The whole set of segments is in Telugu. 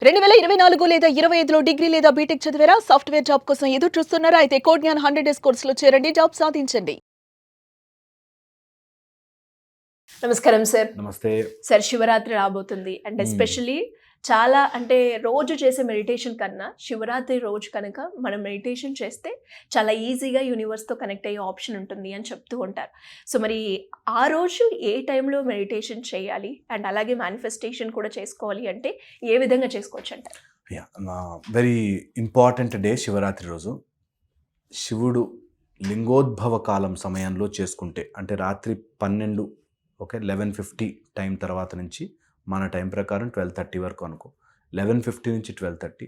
2024 లేదా 25లో డిగ్రీ లేదా బీటెక్ చదివారా? సాఫ్ట్‌వేర్ జాబ్ కోసం ఎదురు చూస్తున్నారా? అయితే కోడ్ జ్ఞాన్ 100 డేస్ కోర్సులో చేరండి. జాబ్ సాధించండి. నమస్కారం సార్. నమస్తే. సార్, శివరాత్రి రాబోతుంది. అండ్ ఎస్పెషల్లీ చాలా అంటే రోజు చేసే మెడిటేషన్ కన్నా శివరాత్రి రోజు కనుక మనం మెడిటేషన్ చేస్తే చాలా ఈజీగా యూనివర్స్‌తో కనెక్ట్ అయ్యే ఆప్షన్ ఉంటుంది అని చెప్తూ ఉంటారు. సో మరి ఆ రోజు ఏ టైంలో మెడిటేషన్ చేయాలి? అండ్ అలాగే మేనిఫెస్టేషన్ కూడా చేసుకోవాలి అంటే ఏ విధంగా చేసుకోవచ్చంటారు? వెరీ ఇంపార్టెంట్ డే శివరాత్రి రోజు. శివుడు లింగోద్భవ కాలం సమయంలో చేసుకుంటే అంటే రాత్రి 12 11:50 టైం తర్వాత నుంచి మన టైం ప్రకారం 12:30 వరకు అనుకో. 11:50 నుంచి 12:30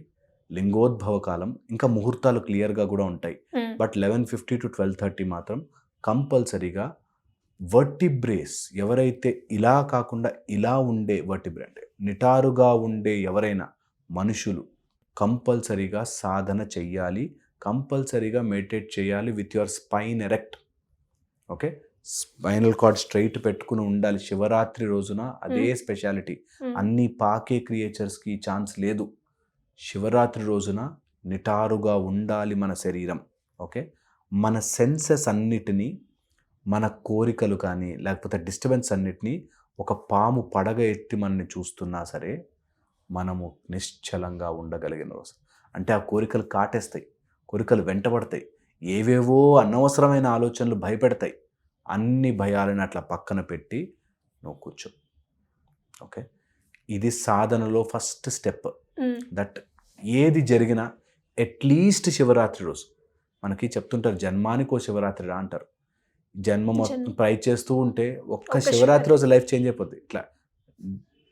లింగోద్భవ కాలం. ఇంకా ముహూర్తాలు క్లియర్గా కూడా ఉంటాయి. బట్ 11:50 to 12:30 మాత్రం కంపల్సరీగా వర్టిబ్రేస్ ఎవరైతే ఇలా కాకుండా ఇలా ఉండే వర్టిబ్రే అంటే నిటారుగా ఉండే ఎవరైనా మనుషులు కంపల్సరీగా సాధన చెయ్యాలి. కంపల్సరీగా మెడిటేట్ చేయాలి with your spine erect. Okay, spinal cord straight పెట్టుకుని ఉండాలి. శివరాత్రి రోజున అదే స్పెషాలిటీ. అన్ని పాకే క్రియేచర్స్కి ఛాన్స్ లేదు. శివరాత్రి రోజున నిటారుగా ఉండాలి మన శరీరం. ఓకే, మన సెన్సెస్ అన్నిటినీ, మన కోరికలు కానీ లేకపోతే డిస్టర్బెన్స్ అన్నిటినీ ఒక పాము పడగ ఎత్తి మనని చూస్తున్నా సరే మనము నిశ్చలంగా ఉండగలిగిన రోజు. అంటే ఆ కోరికలు కాటేస్తాయి, కోరికలు వెంటబడతాయి, ఏవేవో అనవసరమైన ఆలోచనలు భయపెడతాయి. అన్ని భయాలను అట్లా పక్కన పెట్టి నువ్వు కూర్చో. ఓకే, ఇది సాధనలో ఫస్ట్ స్టెప్. దట్ ఏది జరిగినా అట్లీస్ట్ శివరాత్రి రోజు మనకి చెప్తుంటారు, జన్మానికో శివరాత్రి రా అంటారు. జన్మ మొత్తం ట్రై చేస్తూ ఉంటే ఒక్క శివరాత్రి రోజు లైఫ్ చేంజ్ అయిపోద్ది. ఇట్లా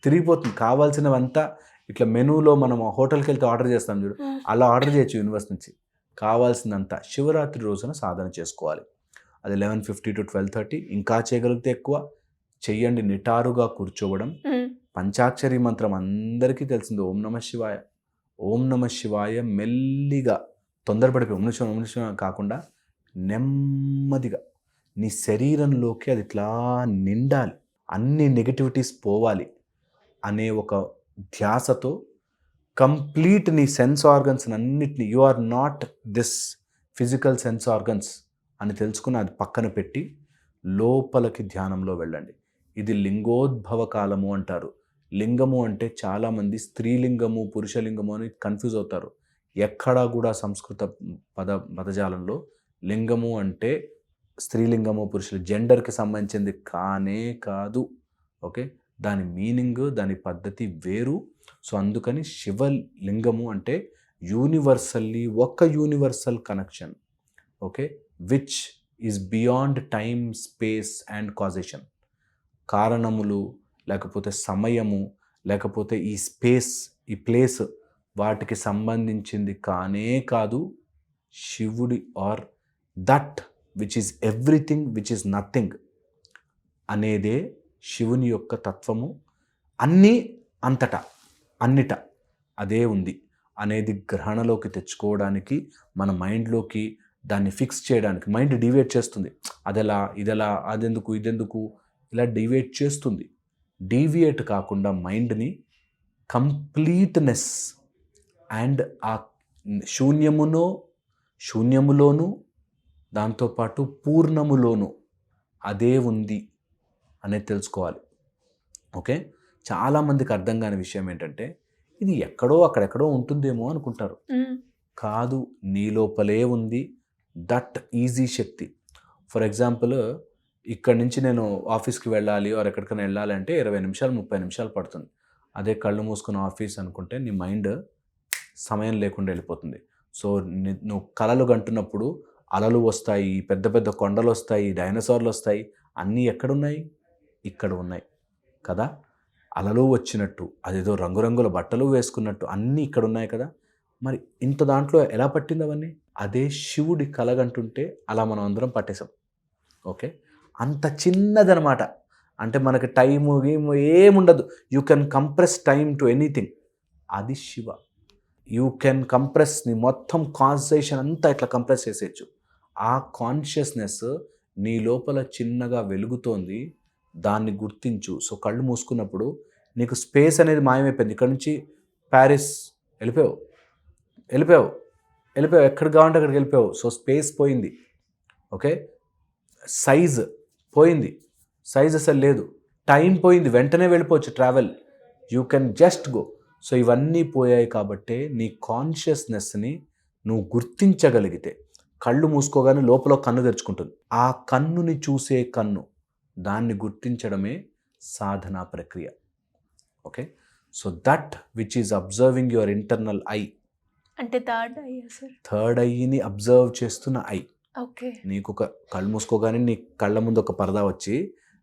తిరిగిపోతుంది. కావాల్సినవంతా ఇట్లా మెనూలో మనం హోటల్కి వెళ్తే ఆర్డర్ చేస్తాం చూడు, అలా ఆర్డర్ చేయొచ్చు యూనివర్స్ నుంచి. కావాల్సిందంతా శివరాత్రి రోజున సాధన చేసుకోవాలి. అది 11:50 to 12:30. ఇంకా చేయగలిగితే ఎక్కువ చెయ్యండి. నిటారుగా కూర్చోవడం. పంచాక్షరి మంత్రం అందరికీ తెలిసింది, ఓం నమ శివాయ. ఓం నమ శివాయ మెల్లిగా, తొందరపడిపోయి ఓం నమ శివాయ కాకుండా నెమ్మదిగా నీ శరీరంలోకి అది ఇట్లా నిండాలి, అన్ని నెగటివిటీస్ పోవాలి అనే ఒక ధ్యాసతో కంప్లీట్ నీ సెన్స్ ఆర్గన్స్ అన్నిటినీ, you are not this physical sense organs అని తెలుసుకుని అది పక్కన పెట్టి లోపలికి ధ్యానంలో వెళ్ళండి. ఇది లింగోద్భవ కాలము అంటారు. లింగము అంటే చాలామంది స్త్రీలింగము పురుషలింగము అని కన్ఫ్యూజ్ అవుతారు. ఎక్కడా కూడా సంస్కృత పదజాలంలో లింగము అంటే స్త్రీలింగము పురుషులు జెండర్కి సంబంధించింది కానే కాదు. ఓకే, దాని మీనింగ్, దాని పద్ధతి వేరు. సో అందుకని శివలింగము అంటే యూనివర్సల్లీ ఒక universal connection. Okay, which is beyond time, space and causation. కారణములు లేకపోతే సమయము లేకపోతే ఈ స్పేస్, ఈ ప్లేస్ వాటికి సంబంధించింది కానే కాదు. శివుడి or that which is everything which is nothing అనేదే శివుని యొక్క తత్వము. అన్నీ అంతటా అన్నిట అదే ఉంది అనేది గ్రహణలోకి తెచ్చుకోవడానికి, మన మైండ్లోకి దాన్ని ఫిక్స్ చేయడానికి. మైండ్ డివేట్ చేస్తుంది, అదెలా ఇదెలా అదెందుకు ఇదెందుకు ఇలా డివేట్ చేస్తుంది. డీవియేట్ కాకుండా మైండ్ని కంప్లీట్నెస్ అండ్ ఆ శూన్యములోను దాంతోపాటు పూర్ణములోను అదే ఉంది అనేది తెలుసుకోవాలి. ఓకే, చాలామందికి అర్థం కాని విషయం ఏంటంటే ఇది ఎక్కడో అక్కడెక్కడో ఉంటుందేమో అనుకుంటారు. కాదు, నీ లోపలే ఉంది that easy Shakti. For example, ఇక్కడ నుంచి నేను ఆఫీస్కి వెళ్ళాలి ఆర్ ఎక్కడికైనా వెళ్ళాలంటే 20 నిమిషాలు 30 నిమిషాలు పడుతుంది. అదే కళ్ళు మూసుకున్న ఆఫీస్ అనుకుంటే నీ మైండ్ సమయం లేకుండా వెళ్ళిపోతుంది. సో నువ్వు కలలు గంటున్నప్పుడు అలలు వస్తాయి, పెద్ద పెద్ద కొండలు వస్తాయి, డైనోసార్లు వస్తాయి. అన్నీ ఎక్కడున్నాయి? ఇక్కడ ఉన్నాయి కదా. అలలు వచ్చినట్టు, అదేదో రంగురంగుల బట్టలు వేసుకున్నట్టు అన్నీ ఇక్కడ ఉన్నాయి కదా. మరి ఇంత దాంట్లో ఎలా పట్టింది అవన్నీ? అదే శివుడి కలగంటుంటే అలా మనం అందరం పట్టేసాం. ఓకే, అంత చిన్నదనమాట. అంటే మనకి టైము ఏముండదు. You can compress time to anything. అది శివ. యూ కెన్ కంప్రెస్ నీ మొత్తం కాన్సన్ట్రేషన్ అంతా ఇట్లా కంప్రెస్ చేసేయచ్చు. ఆ కాన్షియస్నెస్ నీ లోపల చిన్నగా వెలుగుతోంది, దాన్ని గుర్తించు. సో కళ్ళు మూసుకున్నప్పుడు నీకు స్పేస్ అనేది మాయమైపోయింది. ఇక్కడ నుంచి ప్యారిస్ వెళ్ళిపోయావు, ఎక్కడికి కావాలంటే అక్కడికి వెళ్ళిపోయావు. సో స్పేస్ పోయింది, ఓకే, సైజ్ పోయింది, సైజ్ అసలు లేదు, టైం పోయింది, వెంటనే వెళ్ళిపోవచ్చు travel, you can just go. So ఇవన్నీ పోయాయి కాబట్టే నీ కాన్షియస్నెస్ని నువ్వు గుర్తించగలిగితే, కళ్ళు మూసుకోగానే లోపల కన్ను తెరుచుకుంటుంది, ఆ కన్నుని చూసే కన్ను, దాన్ని గుర్తించడమే సాధనా ప్రక్రియ. Okay, so that which is observing your internal I, అంటే థర్డ్ ఐని అబ్జర్వ్ చేస్తున్న ఐ. ఓకే, నీకు ఒక కళ్ళు మూసుకోగానే నీ కళ్ళ ముందు ఒక పరదా వచ్చి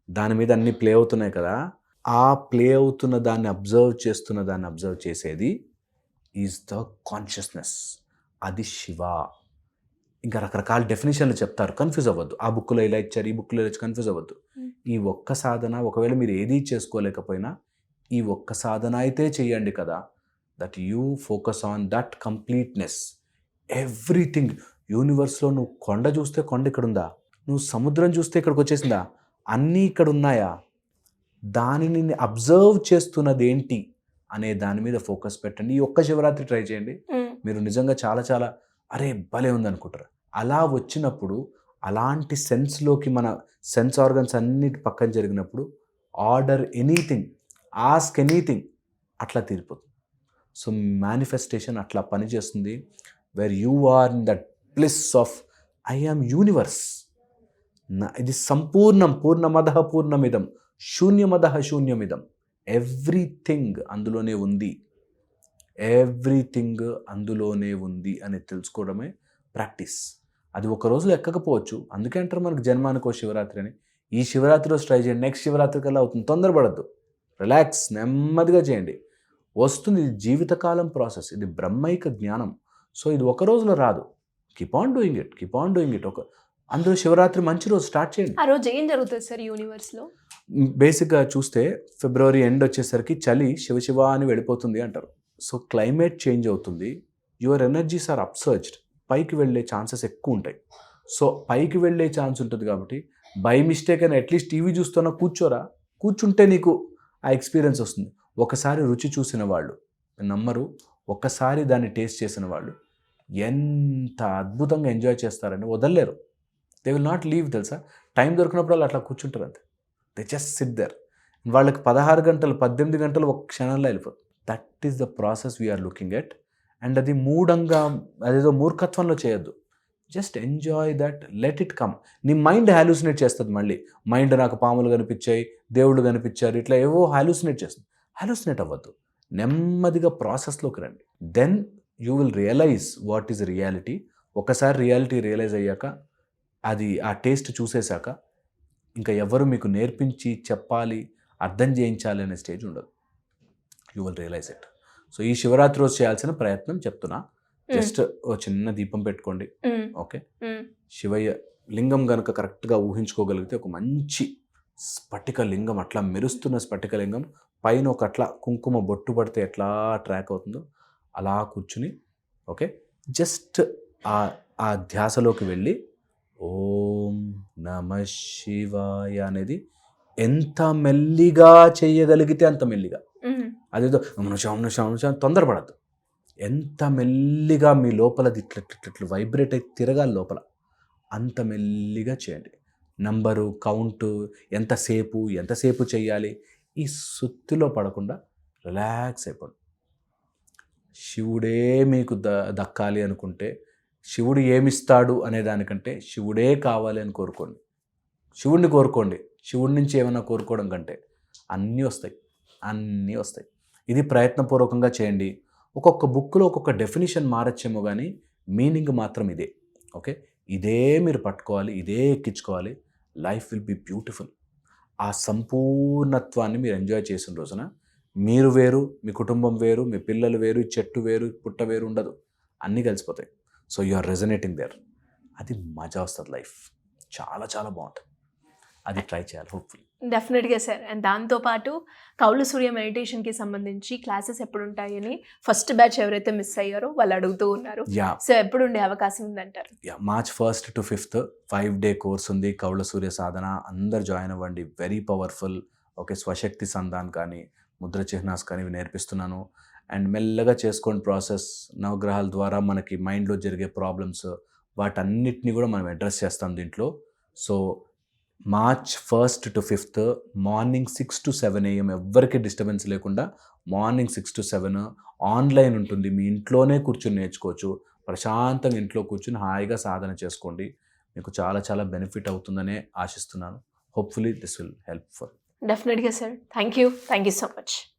దాని మీద అన్ని ప్లే అవుతున్నాయి కదా, ఆ ప్లే అవుతున్న దాన్ని అబ్జర్వ్ చేసేది ఈజ్ ద కాన్షియస్నెస్, అది శివ. ఇంకా రకరకాల డెఫినేషన్లు చెప్తారు, కన్ఫ్యూజ్ అవ్వద్దు. ఆ బుక్లో ఇలా ఇచ్చారు, ఈ బుక్లో ఇలా కన్ఫ్యూజ్ అవ్వద్దు. ఈ ఒక్క సాధన, ఒకవేళ మీరు ఏదీ చేసుకోలేకపోయినా ఈ ఒక్క సాధన అయితే చేయండి కదా, that you focus on that completeness. Everything యూనివర్స్లో, నువ్వు కొండ చూస్తే కొండ ఇక్కడ ఉందా, నువ్వు సముద్రం చూస్తే ఇక్కడికి వచ్చేసిందా, అన్నీ ఇక్కడ ఉన్నాయా, దానిని అబ్జర్వ్ చేస్తున్నది ఏంటి అనే దాని మీద ఫోకస్ పెట్టండి. ఈ ఒక్క శివరాత్రి ట్రై చేయండి, మీరు నిజంగా చాలా చాలా అరే భలే ఉంది అనుకుంటారు. అలా వచ్చినప్పుడు, అలాంటి సెన్స్లోకి మన సెన్స్ ఆర్గన్స్ అన్నిటి పక్కన జరిగినప్పుడు, ఆర్డర్ ఎనీథింగ్, ఆస్క్ ఎనీథింగ్, అట్లా తీరిపోతుంది. సో మేనిఫెస్టేషన్ అట్లా పనిచేస్తుంది. Where you are in that bliss of I am universe, ఇది సంపూర్ణం, పూర్ణమదః పూర్ణమిదం, శూన్యమదః శూన్యమిదం, ఎవ్రీథింగ్ అందులోనే ఉంది, ఎవ్రీథింగ్ అందులోనే ఉంది అని తెలుసుకోవడమే ప్రాక్టీస్. అది ఒక రోజులో ఎక్కకపోవచ్చు, అందుకే అంటారు మనకు జన్మానికో శివరాత్రి అని. ఈ శివరాత్రి రోజు ట్రై చేయండి, నెక్స్ట్ శివరాత్రి కల్లా అవుతుంది. తొందరపడద్దు, రిలాక్స్, నెమ్మదిగా చేయండి, వస్తుంది. ఇది జీవితకాలం ప్రాసెస్, ఇది బ్రహ్మైక జ్ఞానం. సో ఇది ఒక రోజులో రాదు. Keep on doing it. అందులో శివరాత్రి మంచి రోజు స్టార్ట్ చేయండి. ఆ రోజు ఏం జరుగుతుంది సార్ యూనివర్స్లో? బేసిక్గా చూస్తే ఫిబ్రవరి ఎండ్ వచ్చేసరికి చలి శివ అని వెళ్ళిపోతుంది అంటారు. సో క్లైమేట్ చేంజ్ అవుతుంది, యువర్ ఎనర్జీస్ ఆర్ అప్సర్జ్డ్, పైకి వెళ్ళే ఛాన్సెస్ ఎక్కువ ఉంటాయి. సో పైకి వెళ్ళే ఛాన్స్ ఉంటుంది కాబట్టి బై మిస్టేక్ అని అట్లీస్ట్ టీవీ చూస్తున్నా కూర్చుంటే నీకు ఆ ఎక్స్పీరియన్స్ వస్తుంది. ఒకసారి రుచి చూసిన వాళ్ళు నమ్మరు, ఒక్కసారి దాన్ని టేస్ట్ చేసిన వాళ్ళు ఎంత అద్భుతంగా ఎంజాయ్ చేస్తారని వదలలేరు. దే విల్ నాట్ లీవ్, తెలుసా. టైం దొరికినప్పుడు అట్లా కూర్చుంటారు అంతే, దే జస్ట్ సిట్ దేర్. వాళ్ళకి 16 గంటలు 18 గంటలు ఒక క్షణంలో వెళ్ళిపోతుంది. That is the process we are looking at. And అది మూఢంగా, అదేదో మూర్ఖత్వంలో చేయొద్దు. Just enjoy that, let it come. నీ మైండ్ హాలూసినేట్ చేస్తుంది. మళ్ళీ మైండ్ నాకు పాములు కనిపించాయి, దేవుళ్ళు కనిపించారు, ఇట్లా ఏవో హాలూసినేట్ చేస్తుంది. హాలూసినేట్ అవ్వద్దు, నెమ్మదిగా ప్రాసెస్లోకి రండి. Then you will realise what is reality. ఒకసారి రియాలిటీ రియలైజ్ అయ్యాక, అది ఆ టేస్ట్ చూసేశాక, ఇంకా ఎవరు మీకు నేర్పించి చెప్పాలి, అర్థం చేయించాలి అనే స్టేజ్ ఉండదు. You will realise it. So ఈ శివరాత్రి రోజు చేయాల్సిన ప్రయత్నం చెప్తున్నా. జస్ట్ ఓ చిన్న దీపం పెట్టుకోండి, ఓకే. శివయ్య లింగం కనుక కరెక్ట్గా ఊహించుకోగలిగితే, ఒక మంచి స్ఫటిక లింగం, అట్లా మెరుస్తున్న స్ఫటిక లింగం పైన ఒక అట్లా కుంకుమ బొట్టు పడితే ఎట్లా ట్రాక్ అవుతుందో అలా కూర్చుని, ఓకే, జస్ట్ ఆ ధ్యాసలోకి వెళ్ళి ఓం నమః శివాయ అనేది ఎంత మెల్లిగా చేయగలిగితే అంత మెల్లిగా, అదేదో తొందరపడద్దు, ఎంత మెల్లిగా మీ లోపల ఇట్లా వైబ్రేట్ అయి తిరగాలి లోపల, అంత మెల్లిగా చేయండి. నంబరు, కౌంటు, ఎంతసేపు చేయాలి, ఈ సుత్తిలో పడకుండా రిలాక్స్ అయిపోండి. శివుడే మీకు దక్కాలి అనుకుంటే, శివుడు ఏమిస్తాడు అనే దానికంటే శివుడే కావాలి అని కోరుకోండి. శివుడిని కోరుకోండి, శివుడి నుంచి ఏమైనా కోరుకోవడం కంటే అన్నీ వస్తాయి. ఇది ప్రయత్నపూర్వకంగా చేయండి. ఒక్కొక్క బుక్లో ఒక్కొక్క డెఫినేషన్ మారచ్చేమో కానీ మీనింగ్ మాత్రం ఇదే, ఓకే. ఇదే మీరు పట్టుకోవాలి, ఇదే ఎక్కించుకోవాలి. Life will be beautiful. ఆ సంపూర్ణత్వాన్ని మీరు ఎంజాయ్ చేసిన రోజున మీరు వేరు, మీ కుటుంబం వేరు, మీ పిల్లలు వేరు, చెట్టు వేరు, పుట్ట వేరు ఉండదు, అన్నీ కలిసిపోతాయి. So you are resonating there. అది మజా వస్తుంది, లైఫ్ చాలా చాలా బాగుంటుంది. అది ట్రై చేయాలి, హోప్ఫుల్లీ. డెఫినెట్గా సార్. అండ్ దాంతోపాటు కౌలు సూర్య మెడిటేషన్కి సంబంధించి క్లాసెస్ ఎప్పుడు ఉంటాయని ఫస్ట్ బ్యాచ్ ఎవరైతే మిస్ అయ్యారో వాళ్ళు అడుగుతూ ఉన్నారు. సో ఎప్పుడు ఉండే అవకాశం ఉందంటారు? March 1st to 5th 5-day course ఉంది, కౌల సూర్య సాధన. అందరు జాయిన్ అవ్వండి, వెరీ పవర్ఫుల్. ఓకే, స్వశక్తి సంధాన్ కానీ, ముద్ర చిహ్నాస్ కానీ ఇవి నేర్పిస్తున్నాను. అండ్ మెల్లగా చేసుకోండి ప్రాసెస్. నవగ్రహాల ద్వారా మనకి మైండ్లో జరిగే ప్రాబ్లమ్స్ వాటన్నిటిని కూడా మనం అడ్రస్ చేస్తాం దీంట్లో. So March 1st to 5th morning 6 to 7 AM ఎవ్వరికి డిస్టర్బెన్స్ లేకుండా మార్నింగ్ 6 to 7 ఆన్లైన్ ఉంటుంది. మీ ఇంట్లోనే కూర్చొని నేర్చుకోవచ్చు. ప్రశాంతంగా ఇంట్లో కూర్చొని హాయిగా సాధన చేసుకోండి. మీకు చాలా చాలా బెనిఫిట్ అవుతుందనే ఆశిస్తున్నాను. Hopefully this will help for. డెఫినెట్గా sir. Thank you so much.